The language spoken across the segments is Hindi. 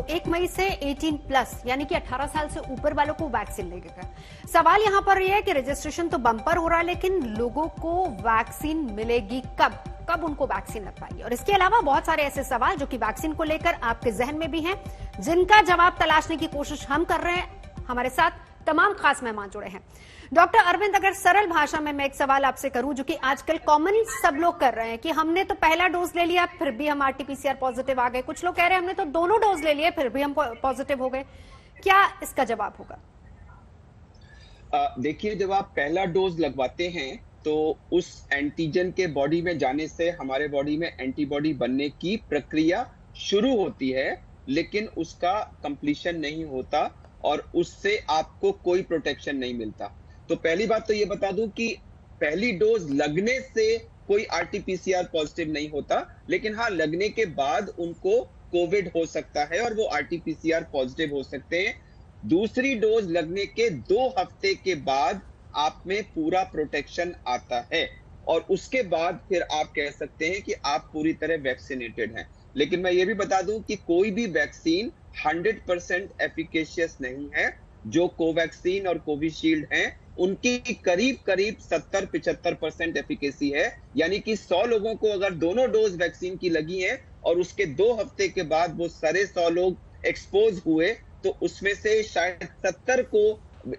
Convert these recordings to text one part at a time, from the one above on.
तो 1 मई से 18 प्लस यानी कि 18 साल से ऊपर वालों को वैक्सीन लगेगा। सवाल यहां पर यह है कि रजिस्ट्रेशन तो बम्पर हो रहा है, लेकिन लोगों को वैक्सीन मिलेगी कब उनको वैक्सीन लग पाएगी। और इसके अलावा बहुत सारे ऐसे सवाल जो कि वैक्सीन को लेकर आपके जहन में भी हैं, जिनका जवाब तलाशने की कोशिश हम कर रहे हैं। हमारे साथ तमाम खास मेहमान जुड़े हैं। डॉक्टर अरविंद, अगर सरल भाषा में मैं एक सवाल आपसे करूं जो कि आजकल कॉमन सब लोग कर रहे हैं कि हमने तो पहला डोज ले लिया फिर भी हम आरटीपीसीआर पॉजिटिव आ गए, कुछ लोग कह रहे हैं हमने तो दोनों डोज ले लिए फिर भी हम पॉजिटिव हो गए, क्या इसका जवाब होगा? देखिए, जब आप पहला डोज लगवाते हैं तो उस एंटीजन के बॉडी में जाने से हमारे बॉडी में एंटीबॉडी बनने की प्रक्रिया शुरू होती है, लेकिन उसका कंप्लीशन नहीं होता और उससे आपको कोई प्रोटेक्शन नहीं मिलता। तो पहली बात तो ये बता दूं कि पहली डोज लगने से कोई आरटीपीसीआर पॉजिटिव नहीं होता, लेकिन हाँ, लगने के बाद उनको कोविड हो सकता है और वो आरटीपीसीआर पॉजिटिव हो सकते हैं। दूसरी डोज लगने के 2 हफ्ते के बाद आप में पूरा प्रोटेक्शन आता है और उसके बाद फिर आप कह सकते हैं कि आप पूरी तरह वैक्सीनेटेड हैं। लेकिन मैं ये भी बता दूं कि कोई भी वैक्सीन 100% एफिकेशियस नहीं है। जो कोवैक्सीन और कोविशील्ड हैं, उनकी करीब 70-75% एफिकेसी है, यानी कि 100 लोगों को अगर दोनों डोज वैक्सीन की लगी हैं और उसके 2 हफ्ते के बाद वो सारे 100 लोग एक्सपोज हुए तो उसमें से शायद 70 को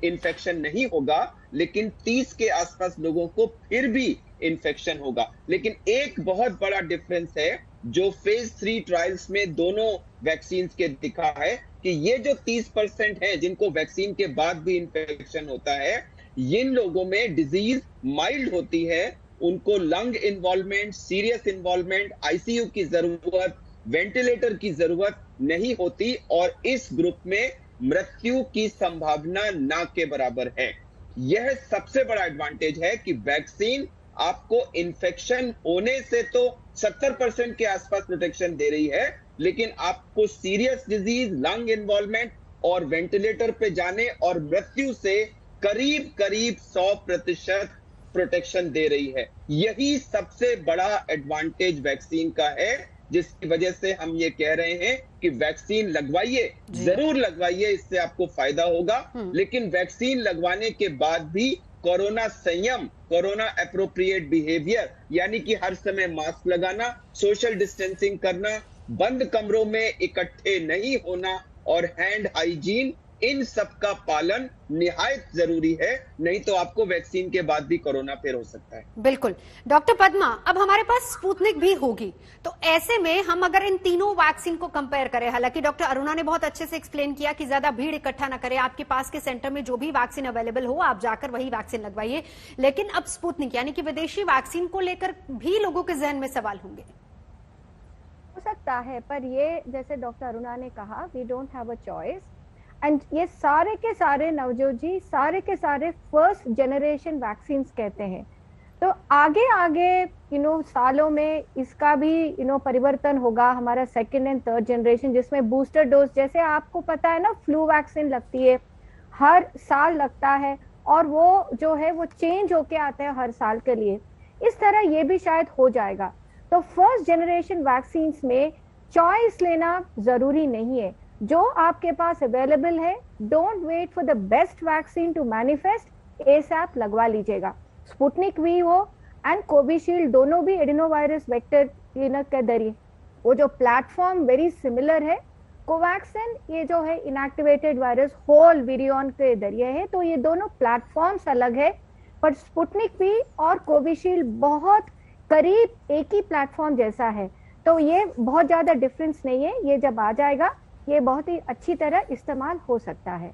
इन्फेक्शन नहीं होगा, लेकिन 30 के आसपास लोगों को फिर भी इन्फेक्शन होगा। लेकिन एक बहुत बड़ा डिफरेंस है जो फेज 3 ट्रायल्स में दोनों वैक्सीन के दिखा है कि ये जो 30% है जिनको वैक्सीन के बाद भी इन्फेक्शन होता है, इन लोगों में डिजीज माइल्ड होती है, उनको lung involvement, serious involvement, ICU की जरूरत, वेंटिलेटर की जरूरत नहीं होती और इस ग्रुप में मृत्यु की संभावना ना के बराबर है। यह सबसे बड़ा एडवांटेज है कि वैक्सीन आपको इन्फेक्शन होने से तो 70% के आसपास प्रोटेक्शन दे रही है, लेकिन आपको सीरियस डिजीज, लंग इन्वॉल्वमेंट और वेंटिलेटर पे जाने और मृत्यु से करीब 100% प्रोटेक्शन दे रही है। यही सबसे बड़ा एडवांटेज वैक्सीन का है, जिसकी वजह से हम ये कह रहे हैं कि वैक्सीन लगवाइए, जरूर लगवाइए, इससे आपको फायदा होगा। लेकिन वैक्सीन लगवाने के बाद भी कोरोना संयम, कोरोना एप्रोप्रिएट बिहेवियर, यानी कि हर समय मास्क लगाना, सोशल डिस्टेंसिंग करना, बंद कमरों में इकट्ठे नहीं होना और हैंड हाइजीन, इन सब का पालन निहायत जरूरी है, नहीं तो आपको वैक्सीन के बाद भी कोरोना फिर हो सकता है। बिल्कुल। डॉक्टर पद्मा, अब हमारे पास स्पुतनिक भी होगी, तो ऐसे में हम अगर इन तीनों वैक्सीन को कंपेयर करें, हालांकि डॉक्टर अरुणा ने बहुत अच्छे से एक्सप्लेन किया कि ज्यादा भीड़ इकट्ठा ना करें, आपके पास के सेंटर में जो भी वैक्सीन अवेलेबल हो आप जाकर वही वैक्सीन लगवाइए, लेकिन अब स्पुतनिक यानी कि विदेशी वैक्सीन को लेकर भी लोगों के जहन में सवाल होंगे। हो सकता है, पर ये जैसे डॉक्टर अरुणा ने कहा, we don't have a choice and ये सारे के सारे नवजोत जी सारे के सारे फर्स्ट जनरेशन वैक्सीन कहते हैं। तो आगे आगे सालों में इसका भी परिवर्तन होगा, हमारा सेकेंड एंड थर्ड जनरेशन, जिसमें बूस्टर डोज, जैसे आपको पता है ना, फ्लू वैक्सीन लगती है हर साल लगता है और वो जो है वो चेंज होके आता है हर साल के लिए, इस तरह ये भी शायद हो जाएगा। तो फर्स्ट जनरेशन वैक्सीन में चॉइस लेना जरूरी नहीं है, जो आपके पास अवेलेबल है, don't wait for the best vaccine to manifest, ASAP लगवा लीजिएगा। स्पुतनिक वी हो एंड कोविशील्ड, दोनों भी एडिनोवायरस वेक्टर के जरिए, वो जो प्लेटफॉर्म वेरी सिमिलर है। कोवैक्सिन ये जो है इनएक्टिवेटेड वायरस होल विरियन के जरिए है, तो ये दोनों प्लेटफॉर्म्स अलग है, पर स्पुतनिक वी और कोविशील्ड बहुत करीब एक ही प्लेटफॉर्म जैसा है, तो ये बहुत ज्यादा डिफरेंस नहीं है। ये जब आ जाएगा ये बहुत ही अच्छी तरह इस्तेमाल हो सकता है।